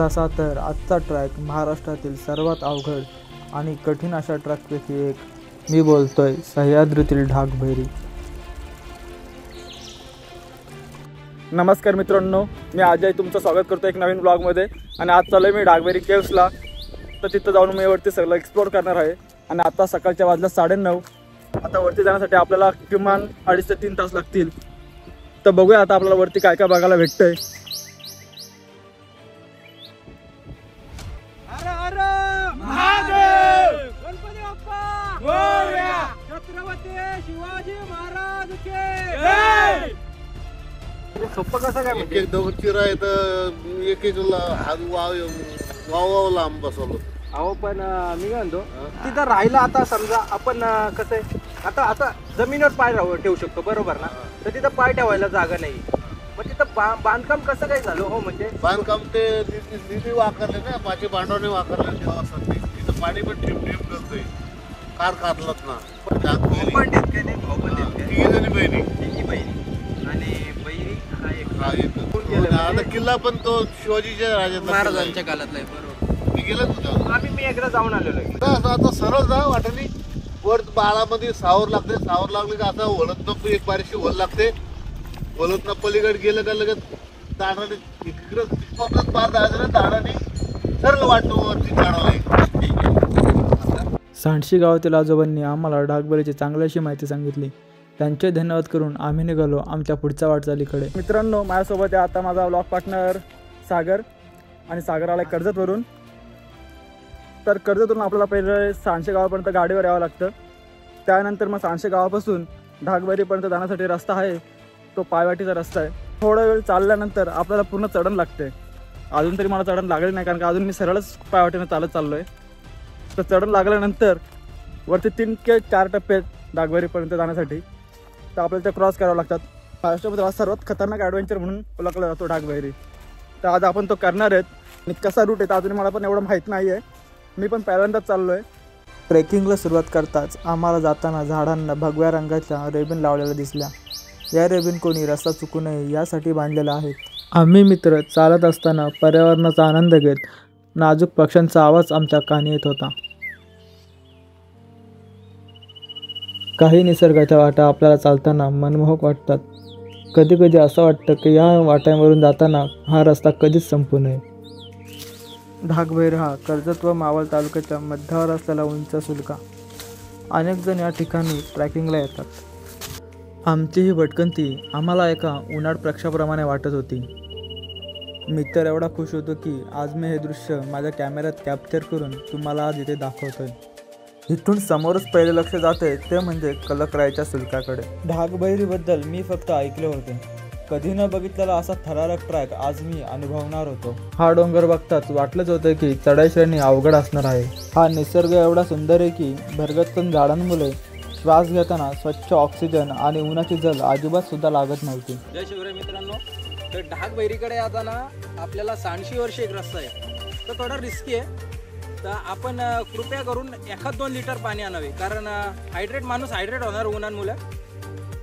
तसा तर आजचा ट्रॅक महाराष्ट्रातील सर्वात अवघड आणि कठीण अशा ट्रॅकपैकी एक. मी बोलतोय सह्याद्रीतील ढाकभैरी. नमस्कार मित्रांनो, मी अजय तुमचं स्वागत करतो एक नवीन ब्लॉगमध्ये. आणि आज चालू मी ढाकभैरी केव्सला. तर तिथं जाऊन मी वरती सगळं एक्सप्लोर करणार आहे. आणि आता सकाळच्या वाजल्या 9:30. आता वरती जाण्यासाठी आपल्याला किमान 2.5 ते 3 तास लागतील. तर बघूया आता आपल्याला वरती काय काय बघायला भेटतंय. शिवाजी महाराज के सोप्पं कसं काय एक दोघं चिरा येतं, एक हात वाव लांब बसवलं. अहो पण मी काय म्हणतो तिथं राहिलं. आता समजा आपण कसं आहे, आता जमिनीवर पाय ठेवू शकतो बरोबर ना. तर तिथं पाय ठेवायला जागा नाही. मग तिथं बांधकाम कसं काय झालं हो? म्हणजे बांधकाम ते निधी वापरले ना, माझे भांडवने वापरले देवासाठी. तिथं पाणी पण ठेप ठेप करतोय. कार खातलात ना तिघी जणी बहिणी आणि बहिणी आता किल्ला पण तो शिवाजीच्या राजाचा महाराजांच्या काळातला आहे बरोबर. मी गेलो होतो. मी एकदा जाऊन आलेलो आहे. आता सरळ जा वाटणी वर बाळामध्ये सावर लागते. सावर लागले का आता वळत नको, एक बारीशी वल लागते. वलत ना पलीकडे गेलं का लगेच दाडाने इकडं पार जायचं ना, दाडाने सरळ वाटतो वरती चढावं. सांडशी गावातील आजोबांनी आम्हाला ढाकभैरीची चांगलीशी माहिती सांगितली. त्यांचे धन्यवाद करून आम्ही निघालो आमच्या पुढच्या वाटचालीकडे. मित्रांनो, माझ्यासोबत आहे आता माझा व्लॉग पार्टनर सागर. आणि सागर आला कर्जतवरून. तर कर्जतवरून आपल्याला पहिले सांडशी गावापर्यंत गाडीवर यावं लागतं. त्यानंतर मग सांडशी गावापासून ढाकभैरीपर्यंत जाण्यासाठी रस्ता आहे, तो पायवाटीचा रस्ता आहे. थोडा वेळ चालल्यानंतर आपल्याला पूर्ण चढण लागते. अजून तरी मला चढण लागली नाही, कारण का अजून मी सरळच पायवाटीनं चालत चाललो आहे. तर चढण लागल्यानंतर वरती 3 ते 4 टप्पे आहेत ढाकभैरीपर्यंत जाण्यासाठी. तर आपल्याला ते क्रॉस करावं लागतात. महाराष्ट्रामध्ये सर्वात खतरनाक ॲडव्हेंचर म्हणून ओळखला जातो ढाकभैरी. तर आज आपण तो करणार आहेत. आणि कसा रूट आहे तर अजून मला पण एवढं माहीत नाही आहे. मी पण पहिल्यांदाच चाललो आहे. ट्रेकिंगला सुरुवात करताच आम्हाला जाताना झाडांना भगव्या रंगाच्या रेबिन लावलेल्या दिसल्या. या रेबिन कोणी रस्ता चुकू नये यासाठी बांधलेल्या आहेत. आम्ही मित्र चालत असताना पर्यावरणाचा आनंद घेत नाजूक पक्ष्यांचा आवाज आमच्या कानी येत होता. काही निसर्गाच्या वाटा आपल्याला चालताना मनमोहक वाटतात. कधी कधी असं वाटतं की या वाट्यांवरून जाताना हा रस्ता कधीच संपू नये. ढाकभैरी हा कर्जत व मावळ तालुक्याच्या मध्यावर असलेला उंच सुलका. अनेक जण या ठिकाणी ट्रॅकिंगला येतात. आमची ही भटकंती आम्हाला एका उन्हाळ प्रक्षाप्रमाणे वाटत होती. मी तर एवढा खुश होतो की आज मी हे दृश्य माझ्या कॅमेऱ्यात कॅप्चर करून तुम्हाला आज इथे दाखवतोय. इथून समोरच पहिले लक्ष जाते ते म्हणजे कलकराईच्या सुलकाकडे. ढाकभैरीबद्दल मी फक्त ऐकले होते, कधी न बघितलेला असा थरारक ट्रॅक आज मी अनुभवणार होतो. हा डोंगर बघताच वाटलंच होतं की चढाई श्रेणी अवघड असणार आहे. हा निसर्ग एवढा सुंदर आहे की भरगच्च झाडांमुळे श्वास घेताना स्वच्छ ऑक्सिजन आणि उन्हाची झळ अजिबात सुद्धा लागत नव्हती. जय शिवराय मित्रांनो. तर ढाकभैरीकडे जाताना आपल्याला 600 वर्ष एक रस्ता आहे. तर थोडा रिस्की आहे. तर आपण कृपया करून 1-2 लिटर पाणी आणावे, कारण माणूस हायड्रेट होणार उन्हामुळे.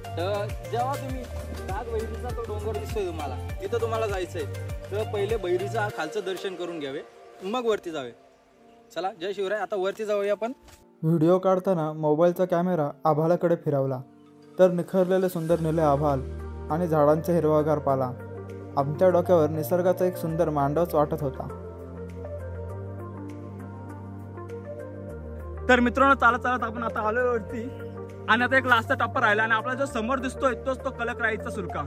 तर जेव्हा तुम्ही ढाकभैरीचा तो डोंगर दिसतोय तुम्हाला, तिथं तुम्हाला जायचं आहे, तर पहिले भैरीचा खालचं दर्शन करून घ्यावे, मग वरती जावे. चला जय शिवराय. आता वरती जाऊया आपण. व्हिडिओ काढताना मोबाईलचा कॅमेरा आभाळाकडे फिरवला तर निखरलेले सुंदर निळे आभाळ आणि झाडांचा हिरवागार पाला आमच्या डोक्यावर निसर्गाचा एक सुंदर मांडवच वाटत होता. तर मित्रांनो, चालत चालत आपण आता आलोय वरती. आणि आता एक लास्टचा टप्पा राहिला. आणि आपला जो समोर दिसतोय तोच तो कलकराईचा सुलका.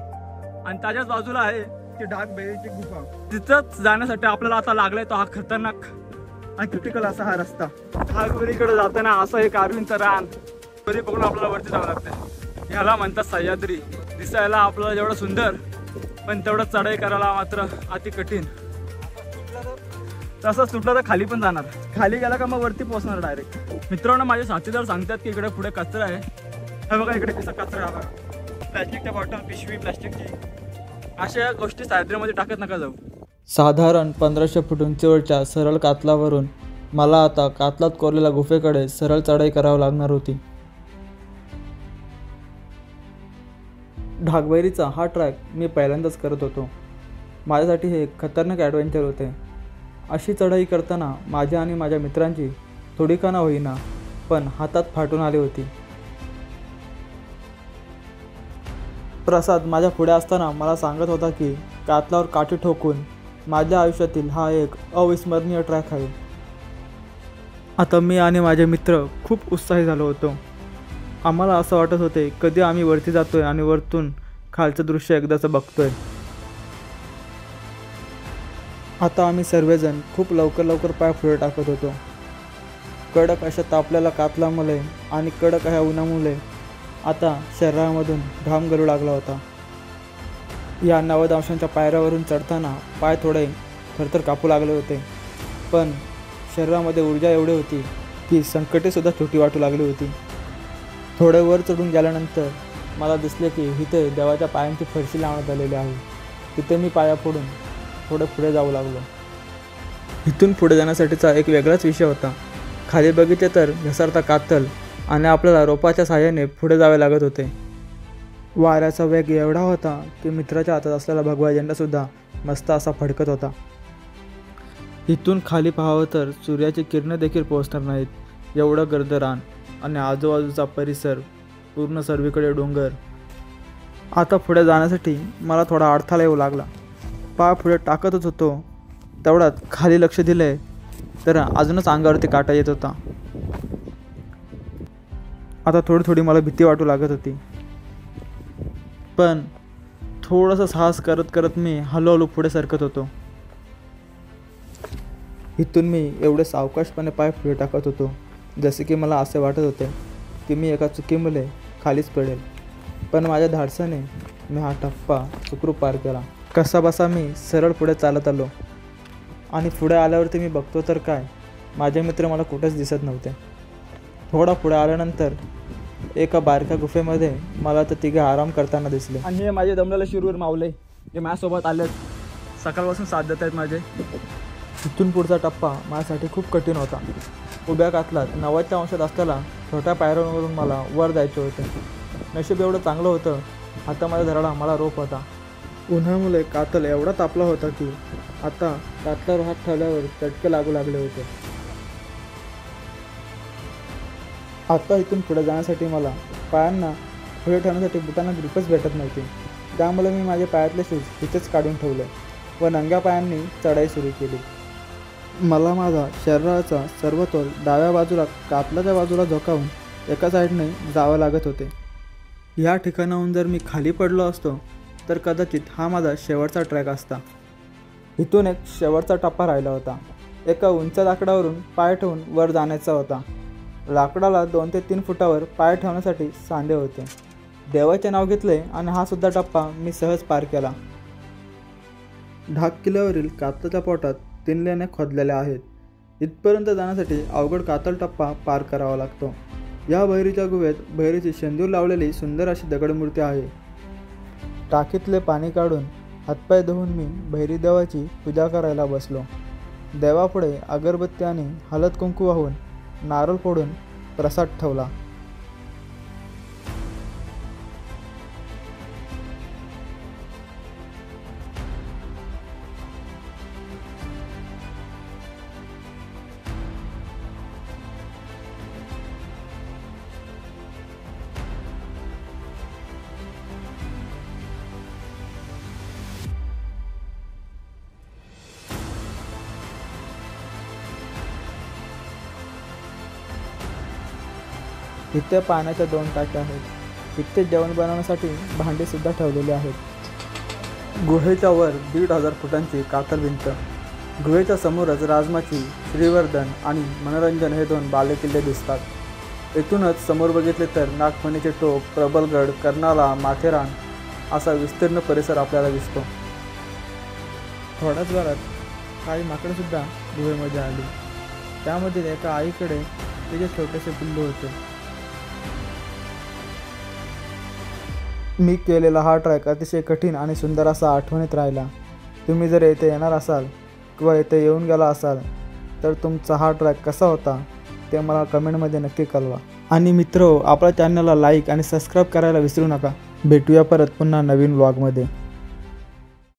आणि त्याच्याच बाजूला आहे ती ढाकभैरीची गुफा. तिथंच जाण्यासाठी आपल्याला आता लागलाय तो हा खतरनाक आणि क्रिटिकल असा हा रस्ता. ढाकभैरीकडे जाताना असं एक आर्वींचं रान तरी बघून आपल्याला वरती जावं लागतं. याला म्हणतात सह्याद्री. दिसायला आपल्याला जेवढं सुंदर, पण तेवढं चढाई करायला मात्र अति कठीण. तसं सुटलं तर खाली पण जाणार. खाली गेला का मग वरती पोहोचणार डायरेक्ट. मित्रांनो, माझे साथीदार सांगतात की इकडे पुढे कचरा आहे. हे बघा, इकडे कसा कचरा आहे बघा. प्लॅस्टिकच्या बॉटल, पिशवी प्लॅस्टिकची, अशा गोष्टी सह्याद्रीमध्ये टाकत नका जाऊ. साधारण 1500 फूट उंचीवरच्या सरळ कातलावरून मला आता कातलात कोरलेल्या गुफेकडे सरळ चढाई करावी लागणार होती. ढाकभैरीचा हा ट्रॅक मी पहिल्यांदाच करत होतो. माझ्यासाठी हे खतरनाक ॲडव्हेंचर होते. अशी चढाई करताना माझ्या आणि माझ्या मित्रांची थोडी का ना होईना पण हातात फाटून आली होती. प्रसाद माझ्या पुढे असताना मला सांगत होता की कातलावर काठी ठोकून माझ्या आयुष्यातील हा एक अविस्मरणीय ट्रॅक आहे. आता मी आणि माझे मित्र खूप उत्साही झालो होतो. आम्हाला असं वाटत होते कधी आम्ही वरती जातोय आणि वरतून खालचं दृश्य एकदाचं बघतोय. आता आम्ही सर्वजण खूप लवकर पाय पुढे टाकत होतो. कडक अशा तापलेल्या कातलामुळे आणि कडक अशा उन्हामुळे आता शरीरामधून घाम गळू लागला होता. या 90 अंशांच्या पायऱ्यावरून चढताना पाय थोडे थरथर कापू लागले होते, पण शरीरामध्ये ऊर्जा एवढी होती की संकटेसुद्धा छोटी वाटू लागली होती. थोडे वर चढून गेल्यानंतर मला दिसले की इथे देवाच्या पायांची फरशी लावण्यात आलेली आहे. तिथे मी पाया फोडून थोडं पुढे जाऊ लागलो. इथून पुढे जाण्यासाठीचा एक वेगळाच विषय होता. खाली बघितले तर घसरता कातल आणि आपल्याला रोपाच्या साहाय्याने पुढे जावे लागत होते. वाऱ्याचा वेग एवढा होता की मित्राच्या हातात असलेला भगवा झेंडासुद्धा मस्त असा फडकत होता. इथून खाली पाहावं तर सूर्याची किरणं देखील पोहोचणार नाहीत, एवढं गर्द रान आणि आजूबाजूचा परिसर, पूर्ण सर्वीकडे डोंगर. आता पुढे जाण्यासाठी मला थोडा अडथळा येऊ लागला. पाय पुढे टाकतच होतो तेवढ्यात खाली लक्ष दिले तर अजूनच अंगावरती काटा येत होता. आता थोडी मला भीती वाटू लागत होती, पण थोडंसं साहस करत मी हळूहळू पुढे सरकत होतो. इथून मी एवढे सावकाशपणे पाय पुढे टाकत होतो जसे की मला असे वाटत होते की मी एका चुकीमुळे खालीच पडेल. पण माझ्या धाडसाने मी हा टप्पा सुखरूप पार केला. कसाबसा मी सरळ पुढे चालत आलो आणि पुढे आल्यावरती मी बघतो तर काय, माझे मित्र मला कुठेच दिसत नव्हते. थोडा पुढे आल्यानंतर एका बारक्या गुफेमध्ये मला तर तिघे आराम करताना दिसले. आणि हे माझे दमलेले शिरूर मावले जे माझ्यासोबत आले, सकाळपासून साथ देत आहेत माझे. तिथून पुढचा टप्पा माझ्यासाठी खूप कठीण होता. उभ्या कातलात 90 अंशात असलेला छोट्या पायऱ्यांवरून मला वर जायचे होते. नशीब एवढं चांगलं होतं, आता माझ्या धराला मला रोप होता. उन्हामुळे कातल एवढा तापला होता की आता कातलावर हात ठेवल्यावर चटके लागू लागले होते. आता इथून पुढे जाण्यासाठी मला पायांना पुढे ठेवण्यासाठी बुटांना ग्रिपच भेटत नव्हती. त्यामुळे मी माझे पायातले शूज तिथेच काढून ठेवले व नंग्या पायांनी चढाई सुरू केली. मला माझा शरीराचा सर्व तोल डाव्या बाजूला कातलाच्या बाजूला झोकावून एका साईडने जावं लागत होते. या ठिकाणाहून जर मी खाली पडलो असतो तर कदाचित हा माझा शेवटचा ट्रॅक असता. इथून एक शेवटचा टप्पा राहिला होता. एका उंच लाकडावरून पाय ठेवून वर जाण्याचा होता. लाकडाला 2 ते 3 फुटावर पाय ठेवण्यासाठी सांधे होते. देवाचे नाव घेतले आणि हा सुद्धा टप्पा मी सहज पार केला. ढाक किल्ल्यावरील कातलाच्या पोटात 3 लेण्या खोदलेल्या आहेत. इथपर्यंत जाण्यासाठी अवघड कातल टप्पा पार करावा लागतो. या बहिरीच्या गुहेत बहिरीची शेंदूर लावलेली सुंदर अशी दगडमूर्ती आहे. टाकीतले पाणी काढून हातपाय धुवून मी बहिरी देवाची पूजा करायला बसलो. देवापुढे अगरबत्ती आणि हळद कुंकू वाहून नारळ फोडून प्रसाद ठेवला. इथे पाण्याच्या 2 टाक्या आहेत. इथे जेवण बनवण्यासाठी भांडीसुद्धा ठेवलेली आहेत. गुहेच्या वर 1500 फुटांची कातल भिंत. गुहेच्या समोरच राजमाची, श्रीवर्धन आणि मनोरंजन हे 2 बालेकिल्ले दिसतात. येथूनच समोर बघितले तर नागफणीचे टोक, प्रबलगड, कर्नाला, माथेरान असा विस्तीर्ण परिसर आपल्याला दिसतो. थोड्याच वेळात काही माकडंसुद्धा गुहेमध्ये आली. त्यामधील एका आईकडे तिचे छोटेसे पिल्लू होते. मी केलेला हा ट्रॅक अतिशय कठीण आणि सुंदर असा आठवणीत राहिला. तुम्ही जर येथे येणार असाल किंवा येथे येऊन गेला असाल तर तुमचा हा ट्रॅक कसा होता ते मला कमेंटमध्ये नक्की कळवा. आणि मित्र, आपल्या चॅनलला लाईक आणि सबस्क्राईब करायला विसरू नका. भेटूया परत पुन्हा नवीन व्लॉगमध्ये.